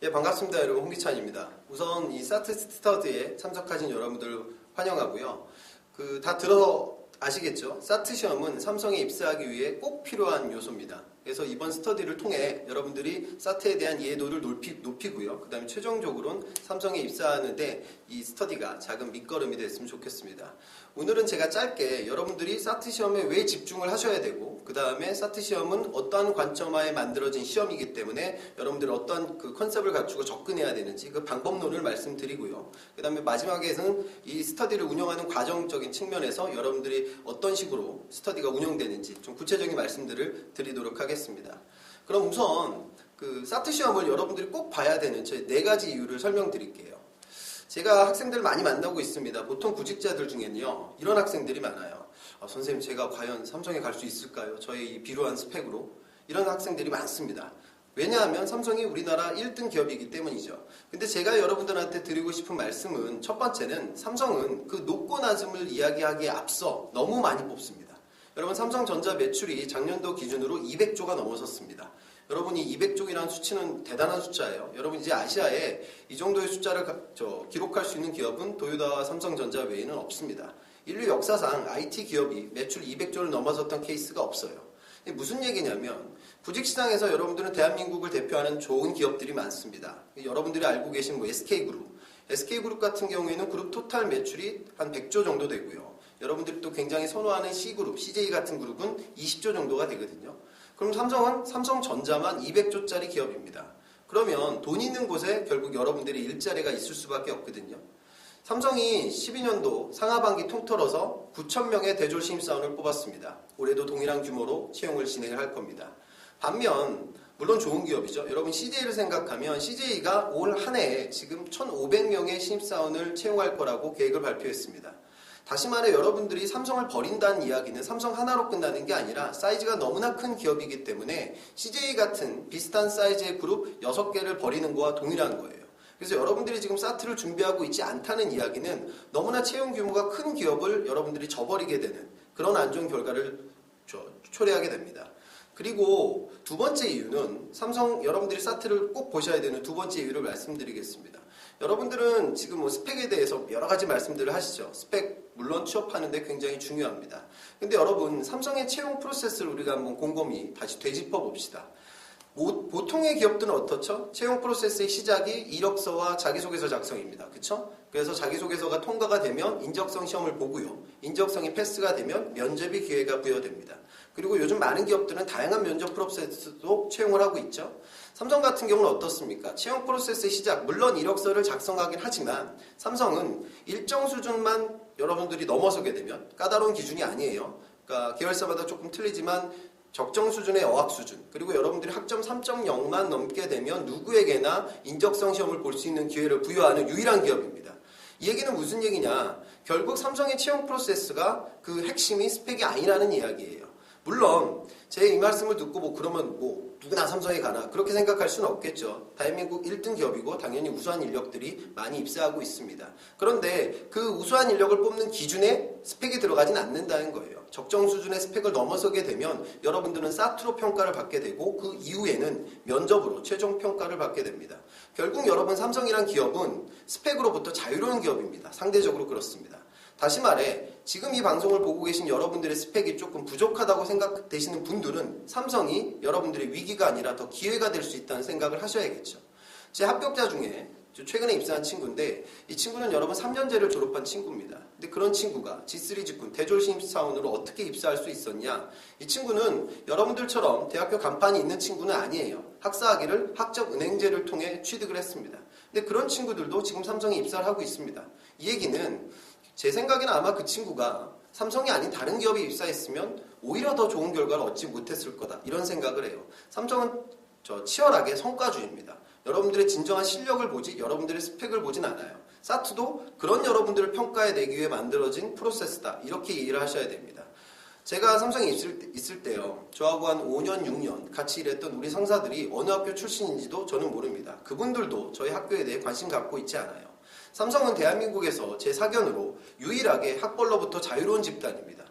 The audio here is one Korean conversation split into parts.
예, 반갑습니다. 여러분, 홍기찬입니다. 우선 이 사트 스터디에 참석하신 여러분들 환영하고요. 다 들어 아시겠죠? 사트 시험은 삼성에 입사하기 위해 꼭 필요한 요소입니다. 그래서 이번 스터디를 통해 여러분들이 사트에 대한 이해도를 높이고요. 그 다음에 최종적으로는 삼성에 입사하는데 이 스터디가 작은 밑거름이 됐으면 좋겠습니다. 오늘은 제가 짧게 여러분들이 사트 시험에 왜 집중을 하셔야 되고, 그 다음에 사트 시험은 어떠한 관점하에 만들어진 시험이기 때문에 여러분들이 어떤 그 컨셉을 갖추고 접근해야 되는지 그 방법론을 말씀드리고요. 그 다음에 마지막에는 이 스터디를 운영하는 과정적인 측면에서 여러분들이 어떤 식으로 스터디가 운영되는지 좀 구체적인 말씀들을 드리도록 하겠습니다. 그럼 우선 그 사트 시험을 여러분들이 꼭 봐야 되는 제 4가지 이유를 설명드릴게요. 제가 학생들 많이 만나고 있습니다. 보통 구직자들 중에는요, 이런 학생들이 많아요. 선생님, 제가 과연 삼성에 갈 수 있을까요? 저의 이 비루한 스펙으로. 이런 학생들이 많습니다. 왜냐하면 삼성이 우리나라 1등 기업이기 때문이죠. 근데 제가 여러분들한테 드리고 싶은 말씀은, 첫 번째는 삼성은 그 높고 낮음을 이야기하기에 앞서 너무 많이 뽑습니다. 여러분, 삼성전자 매출이 작년도 기준으로 200조가 넘어섰습니다. 여러분이 200조이라는 수치는 대단한 숫자예요. 여러분, 이제 아시아에 이 정도의 숫자를 기록할 수 있는 기업은 도요타와 삼성전자 외에는 없습니다. 인류 역사상 IT 기업이 매출 200조를 넘어섰던 케이스가 없어요. 이게 무슨 얘기냐면, 부직시장에서 여러분들은 대한민국을 대표하는 좋은 기업들이 많습니다. 여러분들이 알고 계신 SK그룹. SK그룹 같은 경우에는 그룹 토탈 매출이 한 100조 정도 되고요. 여러분들이 또 굉장히 선호하는 C그룹, CJ 같은 그룹은 20조 정도가 되거든요. 그럼 삼성은 삼성전자만 200조짜리 기업입니다. 그러면 돈 있는 곳에 결국 여러분들이 일자리가 있을 수밖에 없거든요. 삼성이 12년도 상하반기 통틀어서 9,000명의 대졸 신입사원을 뽑았습니다. 올해도 동일한 규모로 채용을 진행을 할 겁니다. 반면 물론 좋은 기업이죠. 여러분, CJ를 생각하면 CJ가 올 한 해에 지금 1,500명의 신입사원을 채용할 거라고 계획을 발표했습니다. 다시 말해 여러분들이 삼성을 버린다는 이야기는 삼성 하나로 끝나는 게 아니라 사이즈가 너무나 큰 기업이기 때문에 CJ 같은 비슷한 사이즈의 그룹 6개를 버리는 거와 동일한 거예요. 그래서 여러분들이 지금 사트를 준비하고 있지 않다는 이야기는 너무나 채용 규모가 큰 기업을 여러분들이 저버리게 되는 그런 안 좋은 결과를 초래하게 됩니다. 그리고 두 번째 이유는 삼성, 여러분들이 사트를 꼭 보셔야 되는 두 번째 이유를 말씀드리겠습니다. 여러분들은 지금 스펙에 대해서 여러 가지 말씀들을 하시죠. 스펙 물론 취업하는데 굉장히 중요합니다. 근데 여러분, 삼성의 채용 프로세스를 우리가 한번 곰곰이 다시 되짚어 봅시다. 보통의 기업들은 어떻죠? 채용 프로세스의 시작이 이력서와 자기소개서 작성입니다. 그쵸? 그래서 자기소개서가 통과가 되면 인적성 시험을 보고요. 인적성이 패스가 되면 면접이 기회가 부여됩니다. 그리고 요즘 많은 기업들은 다양한 면접 프로세스도 채용을 하고 있죠. 삼성 같은 경우는 어떻습니까? 채용 프로세스의 시작, 물론 이력서를 작성하긴 하지만 삼성은 일정 수준만 여러분들이 넘어서게 되면, 까다로운 기준이 아니에요. 그러니까 계열사마다 조금 틀리지만 적정 수준의 어학 수준, 그리고 여러분들이 학점 3.0만 넘게 되면 누구에게나 인적성 시험을 볼 수 있는 기회를 부여하는 유일한 기업입니다. 이 얘기는 무슨 얘기냐? 결국 삼성의 채용 프로세스가 그 핵심이 스펙이 아니라는 이야기예요. 물론 제 이 말씀을 듣고 그러면 누구나 삼성에 가나 그렇게 생각할 수는 없겠죠. 대한민국 1등 기업이고 당연히 우수한 인력들이 많이 입사하고 있습니다. 그런데 그 우수한 인력을 뽑는 기준에 스펙이 들어가진 않는다는 거예요. 적정 수준의 스펙을 넘어서게 되면 여러분들은 사트로 평가를 받게 되고 그 이후에는 면접으로 최종 평가를 받게 됩니다. 결국 여러분, 삼성이란 기업은 스펙으로부터 자유로운 기업입니다. 상대적으로 그렇습니다. 다시 말해 지금 이 방송을 보고 계신 여러분들의 스펙이 조금 부족하다고 생각되시는 분들은 삼성이 여러분들의 위기가 아니라 더 기회가 될 수 있다는 생각을 하셔야겠죠. 제 합격자 중에 최근에 입사한 친구인데, 이 친구는 여러분 3년제를 졸업한 친구입니다. 근데 그런 친구가 G3 직군 대졸 신입사원으로 어떻게 입사할 수 있었냐? 이 친구는 여러분들처럼 대학교 간판이 있는 친구는 아니에요. 학사학위를 학적은행제를 통해 취득을 했습니다. 근데 그런 친구들도 지금 삼성에 입사를 하고 있습니다. 이 얘기는 제 생각에는 아마 그 친구가 삼성이 아닌 다른 기업에 입사했으면 오히려 더 좋은 결과를 얻지 못했을 거다, 이런 생각을 해요. 삼성은 치열하게 성과주의입니다. 여러분들의 진정한 실력을 보지 여러분들의 스펙을 보진 않아요. 사트도 그런 여러분들을 평가해내기 위해 만들어진 프로세스다, 이렇게 이해를 하셔야 됩니다. 제가 삼성에 있을 때요, 저하고 한 5년, 6년 같이 일했던 우리 상사들이 어느 학교 출신인지도 저는 모릅니다. 그분들도 저희 학교에 대해 관심 갖고 있지 않아요. 삼성은 대한민국에서 제 사견으로 유일하게 학벌로부터 자유로운 집단입니다.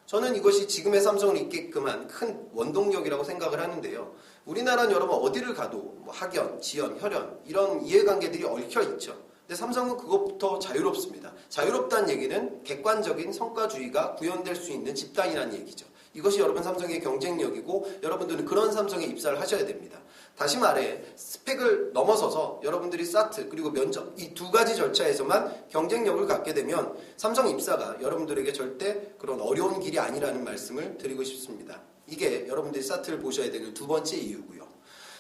저는 이것이 지금의 삼성을 있게끔 한 큰 원동력이라고 생각을 하는데요. 우리나라는 여러분 어디를 가도 뭐 학연, 지연, 혈연 이런 이해관계들이 얽혀 있죠. 근데 삼성은 그것부터 자유롭습니다. 자유롭다는 얘기는 객관적인 성과주의가 구현될 수 있는 집단이라는 얘기죠. 이것이 여러분 삼성의 경쟁력이고 여러분들은 그런 삼성에 입사를 하셔야 됩니다. 다시 말해 스펙을 넘어서서 여러분들이 사트 그리고 면접 이 두 가지 절차에서만 경쟁력을 갖게 되면 삼성 입사가 여러분들에게 절대 그런 어려운 길이 아니라는 말씀을 드리고 싶습니다. 이게 여러분들이 사트를 보셔야 되는 두 번째 이유고요.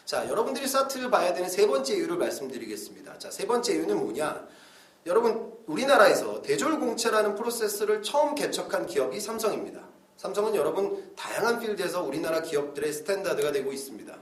자, 여러분들이 사트를 봐야 되는 세 번째 이유를 말씀드리겠습니다. 자, 세 번째 이유는 뭐냐? 여러분 우리나라에서 대졸공채라는 프로세스를 처음 개척한 기업이 삼성입니다. 삼성은 여러분 다양한 필드에서 우리나라 기업들의 스탠다드가 되고 있습니다.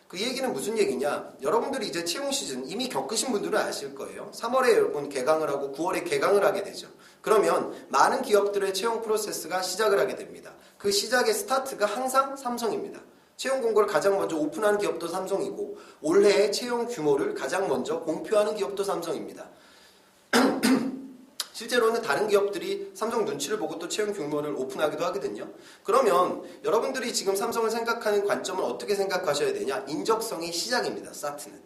그 얘기는 무슨 얘기냐? 여러분들이 이제 채용 시즌 이미 겪으신 분들은 아실 거예요. 3월에 여러분 개강을 하고 9월에 개강을 하게 되죠. 그러면 많은 기업들의 채용 프로세스가 시작을 하게 됩니다. 그 시작의 스타트가 항상 삼성입니다. 채용 공고를 가장 먼저 오픈하는 기업도 삼성이고 올해의 채용 규모를 가장 먼저 공표하는 기업도 삼성입니다. 실제로는 다른 기업들이 삼성 눈치를 보고 또 채용 규모를 오픈하기도 하거든요. 그러면 여러분들이 지금 삼성을 생각하는 관점은 어떻게 생각하셔야 되냐? 인적성이 시작입니다. 사트는.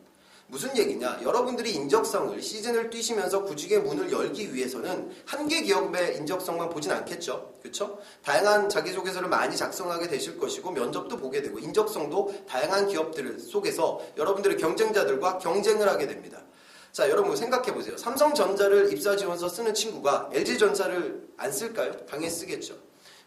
무슨 얘기냐? 여러분들이 인적성을 시즌을 뛰시면서 구직의 문을 열기 위해서는 한 개 기업의 인적성만 보진 않겠죠. 그렇죠? 다양한 자기소개서를 많이 작성하게 되실 것이고 면접도 보게 되고 인적성도 다양한 기업들 속에서 여러분들의 경쟁자들과 경쟁을 하게 됩니다. 자, 여러분 생각해보세요. 삼성전자를 입사지원서 쓰는 친구가 LG전자를 안 쓸까요? 당연히 쓰겠죠.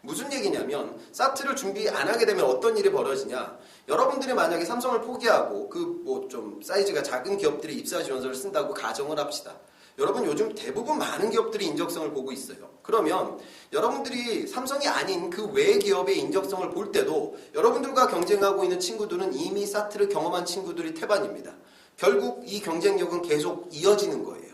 무슨 얘기냐면 사트를 준비 안 하게 되면 어떤 일이 벌어지냐. 여러분들이 만약에 삼성을 포기하고 그 뭐 좀 사이즈가 작은 기업들이 입사지원서를 쓴다고 가정을 합시다. 여러분 요즘 대부분 많은 기업들이 인적성을 보고 있어요. 그러면 여러분들이 삼성이 아닌 그 외 기업의 인적성을 볼 때도 여러분들과 경쟁하고 있는 친구들은 이미 사트를 경험한 친구들이 태반입니다. 결국 이 경쟁력은 계속 이어지는 거예요.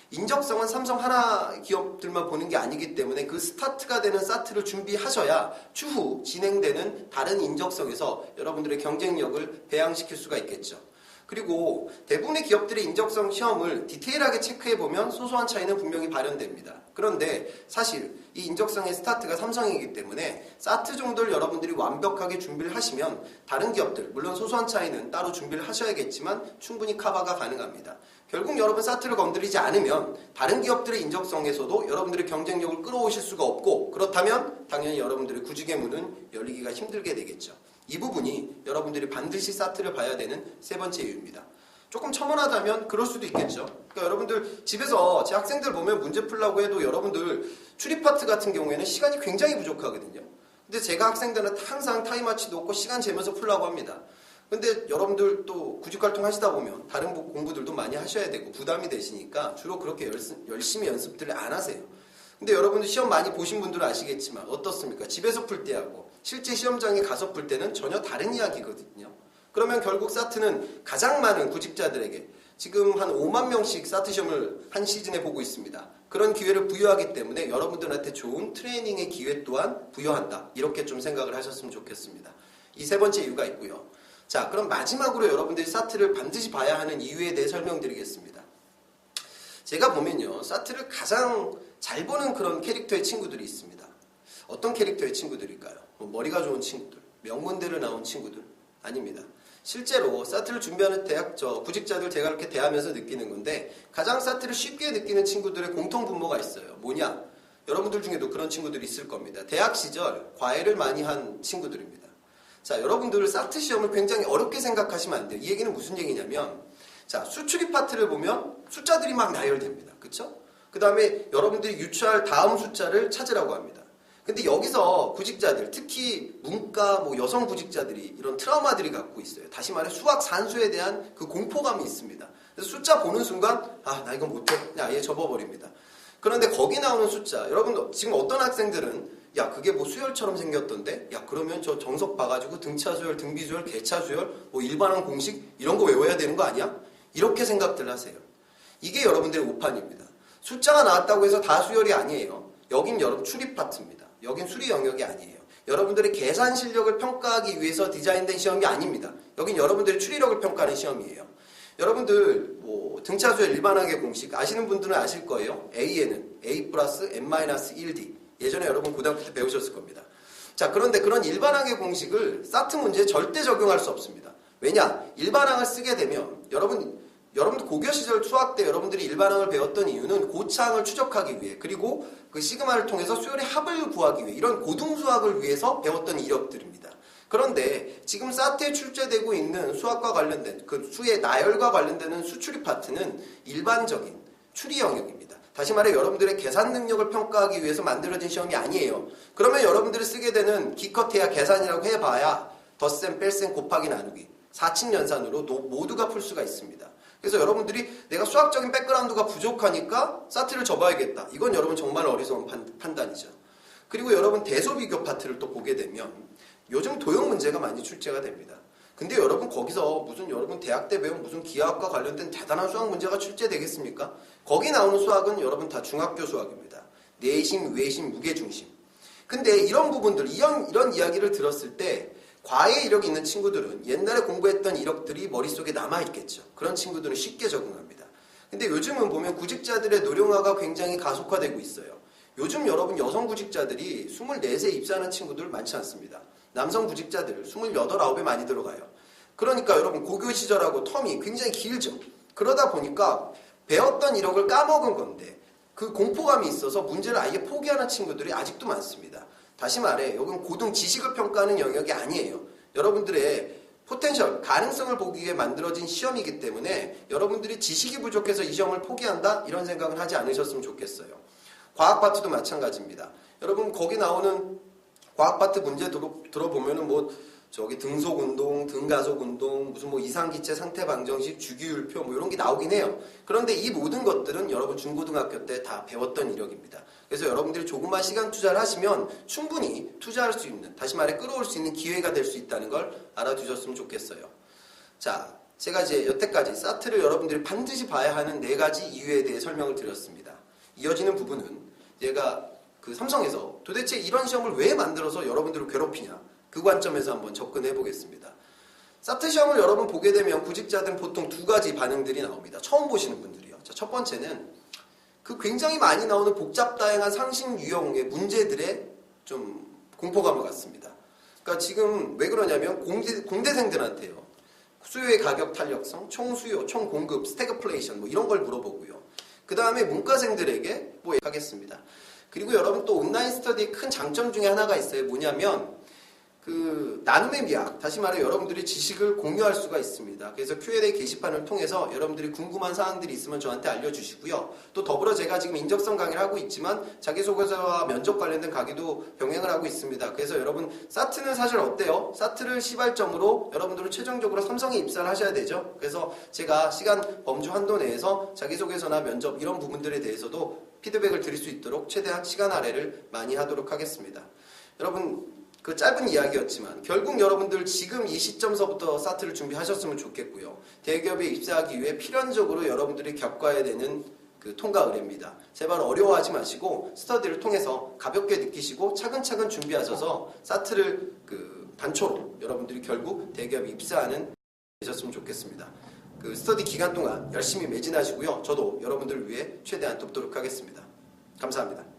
인적성은 삼성 하나 기업들만 보는 게 아니기 때문에 그 스타트가 되는 사트를 준비하셔야 추후 진행되는 다른 인적성에서 여러분들의 경쟁력을 배양시킬 수가 있겠죠. 그리고 대부분의 기업들의 인적성 시험을 디테일하게 체크해보면 소소한 차이는 분명히 발현됩니다. 그런데 사실 이 인적성의 스타트가 삼성이기 때문에 사트 정도를 여러분들이 완벽하게 준비를 하시면 다른 기업들, 물론 소소한 차이는 따로 준비를 하셔야겠지만 충분히 커버가 가능합니다. 결국 여러분 사트를 건드리지 않으면 다른 기업들의 인적성에서도 여러분들의 경쟁력을 끌어오실 수가 없고 그렇다면 당연히 여러분들의 구직의 문은 열리기가 힘들게 되겠죠. 이 부분이 여러분들이 반드시 사트를 봐야 되는 세 번째 이유입니다. 조금 첨언하다면 그럴 수도 있겠죠. 그러니까 여러분들 집에서 제 학생들 보면 문제 풀라고 해도 여러분들 추리 파트 같은 경우에는 시간이 굉장히 부족하거든요. 근데 제가 학생들은 항상 타임아치도 없고 시간 재면서 풀라고 합니다. 근데 여러분들 또 구직활동 하시다 보면 다른 공부들도 많이 하셔야 되고 부담이 되시니까 주로 그렇게 열심히 연습들을 안 하세요. 근데 여러분들 시험 많이 보신 분들은 아시겠지만 어떻습니까? 집에서 풀 때하고 실제 시험장에 가서 풀 때는 전혀 다른 이야기거든요. 그러면 결국 사트는 가장 많은 구직자들에게 지금 한 5만 명씩 사트 시험을 한 시즌에 보고 있습니다. 그런 기회를 부여하기 때문에 여러분들한테 좋은 트레이닝의 기회 또한 부여한다. 이렇게 좀 생각을 하셨으면 좋겠습니다. 이 세 번째 이유가 있고요. 자, 그럼 마지막으로 여러분들이 사트를 반드시 봐야 하는 이유에 대해 설명드리겠습니다. 제가 보면요. 사트를 가장 잘 보는 그런 캐릭터의 친구들이 있습니다. 어떤 캐릭터의 친구들일까요? 뭐 머리가 좋은 친구들, 명문대를 나온 친구들? 아닙니다. 실제로 사트를 준비하는 구직자들 제가 이렇게 대하면서 느끼는 건데 가장 사트를 쉽게 느끼는 친구들의 공통 분모가 있어요. 뭐냐? 여러분들 중에도 그런 친구들이 있을 겁니다. 대학 시절 과외를 많이 한 친구들입니다. 자, 여러분들 사트 시험을 굉장히 어렵게 생각하시면 안 돼요. 이 얘기는 무슨 얘기냐면 자, 수출입 파트를 보면 숫자들이 막 나열됩니다. 그쵸? 그 다음에 여러분들이 유추할 다음 숫자를 찾으라고 합니다. 근데 여기서 구직자들, 특히 문과, 여성 구직자들이 이런 트라우마들이 갖고 있어요. 다시 말해 수학 산수에 대한 그 공포감이 있습니다. 그래서 숫자 보는 순간, 나 이거 못해. 아예 접어버립니다. 그런데 거기 나오는 숫자, 여러분 지금 어떤 학생들은 야, 그게 수열처럼 생겼던데? 야, 그러면 저 정석 봐가지고 등차 수열, 등비 수열, 개차 수열, 일반항 공식 이런 거 외워야 되는 거 아니야? 이렇게 생각들 하세요. 이게 여러분들의 오판입니다. 숫자가 나왔다고 해서 다 수열이 아니에요. 여긴 여러분 추리 파트입니다. 여긴 수리 영역이 아니에요. 여러분들의 계산 실력을 평가하기 위해서 디자인된 시험이 아닙니다. 여긴 여러분들의 추리력을 평가하는 시험이에요. 여러분들 등차 수열 일반항의 공식 아시는 분들은 아실 거예요. A에는 A 플러스 N-1D 예전에 여러분 고등학교 때 배우셨을 겁니다. 자, 그런데 그런 일반항의 공식을 사트 문제에 절대 적용할 수 없습니다. 왜냐? 일반항을 쓰게 되면 여러분들 고교 시절 수학 때 여러분들이 일반항을 배웠던 이유는 고차항을 추적하기 위해, 그리고 그 시그마를 통해서 수열의 합을 구하기 위해, 이런 고등수학을 위해서 배웠던 이력들입니다. 그런데 지금 사트에 출제되고 있는 수학과 관련된 그 수의 나열과 관련되는 수추리 파트는 일반적인 추리 영역입니다. 다시 말해 여러분들의 계산 능력을 평가하기 위해서 만들어진 시험이 아니에요. 그러면 여러분들이 쓰게 되는 기껏해야 계산이라고 해봐야 덧셈, 뺄셈, 곱하기, 나누기 4친 연산으로 모두가 풀 수가 있습니다. 그래서 여러분들이 내가 수학적인 백그라운드가 부족하니까 사트를 접어야겠다. 이건 여러분 정말 어리석은 판단이죠. 그리고 여러분 대소비교 파트를 또 보게 되면 요즘 도형 문제가 많이 출제가 됩니다. 근데 여러분 거기서 무슨 여러분 대학 때 배운 무슨 기하학과 관련된 대단한 수학 문제가 출제되겠습니까? 거기 나오는 수학은 여러분 다 중학교 수학입니다. 내심, 외심, 무게중심. 근데 이런 부분들, 이런 이야기를 들었을 때 과외 이력이 있는 친구들은 옛날에 공부했던 이력들이 머릿속에 남아있겠죠. 그런 친구들은 쉽게 적응합니다. 근데 요즘은 보면 구직자들의 노령화가 굉장히 가속화되고 있어요. 요즘 여러분 여성 구직자들이 24세 입사하는 친구들 많지 않습니다. 남성 구직자들 28, 9에 많이 들어가요. 그러니까 여러분 고교 시절하고 텀이 굉장히 길죠. 그러다 보니까 배웠던 이력을 까먹은 건데 그 공포감이 있어서 문제를 아예 포기하는 친구들이 아직도 많습니다. 다시 말해 여기는 고등 지식을 평가하는 영역이 아니에요. 여러분들의 포텐셜, 가능성을 보기 위해 만들어진 시험이기 때문에 여러분들이 지식이 부족해서 이 시험을 포기한다? 이런 생각은 하지 않으셨으면 좋겠어요. 과학 파트도 마찬가지입니다. 여러분 거기 나오는 과학 파트 문제 들어보면은 뭐 저기 등속 운동, 등가속 운동, 무슨 뭐 이상기체 상태 방정식, 주기율표 뭐 이런 게 나오긴 해요. 그런데 이 모든 것들은 여러분 중고등학교 때 다 배웠던 이력입니다. 그래서 여러분들이 조금만 시간 투자를 하시면 충분히 투자할 수 있는, 다시 말해 끌어올 수 있는 기회가 될 수 있다는 걸 알아두셨으면 좋겠어요. 자, 제가 이제 여태까지 사트를 여러분들이 반드시 봐야 하는 4가지 이유에 대해 설명을 드렸습니다. 이어지는 부분은 제가 그 삼성에서 도대체 이런 시험을 왜 만들어서 여러분들을 괴롭히냐, 그 관점에서 한번 접근해 보겠습니다. 사트 시험을 여러분 보게 되면 구직자들은 보통 2가지 반응들이 나옵니다. 처음 보시는 분들이요. 자, 첫 번째는 그 굉장히 많이 나오는 복잡 다양한 상식 유형의 문제들에 좀 공포감을 갖습니다. 그러니까 지금 왜 그러냐면 공대생들한테요. 수요의 가격 탄력성, 총수요, 총공급, 스태그플레이션 뭐 이런 걸 물어보고요. 그 다음에 문과생들에게 뭐 하겠습니다. 그리고 여러분 또 온라인 스터디의 큰 장점 중에 하나가 있어요. 뭐냐면 그 나눔의 미학, 다시 말해 여러분들이 지식을 공유할 수가 있습니다. 그래서 Q&A 게시판을 통해서 여러분들이 궁금한 사항들이 있으면 저한테 알려주시고요. 또 더불어 제가 지금 인적성 강의를 하고 있지만 자기소개서와 면접 관련된 강의도 병행을 하고 있습니다. 그래서 여러분 사트는 사실 어때요? 사트를 시발점으로 여러분들은 최종적으로 삼성에 입사를 하셔야 되죠. 그래서 제가 시간 범주 한도 내에서 자기소개서나 면접 이런 부분들에 대해서도 피드백을 드릴 수 있도록 최대한 시간 할애를 많이 하도록 하겠습니다. 여러분 그 짧은 이야기였지만 결국 여러분들 지금 이 시점서부터 사트를 준비하셨으면 좋겠고요. 대기업에 입사하기 위해 필연적으로 여러분들이 겪어야 되는 그 통과 의뢰입니다. 제발 어려워하지 마시고 스터디를 통해서 가볍게 느끼시고 차근차근 준비하셔서 사트를 그 단초로 여러분들이 결국 대기업에 입사하는 되셨으면 좋겠습니다. 그 스터디 기간 동안 열심히 매진하시고요. 저도 여러분들을 위해 최대한 돕도록 하겠습니다. 감사합니다.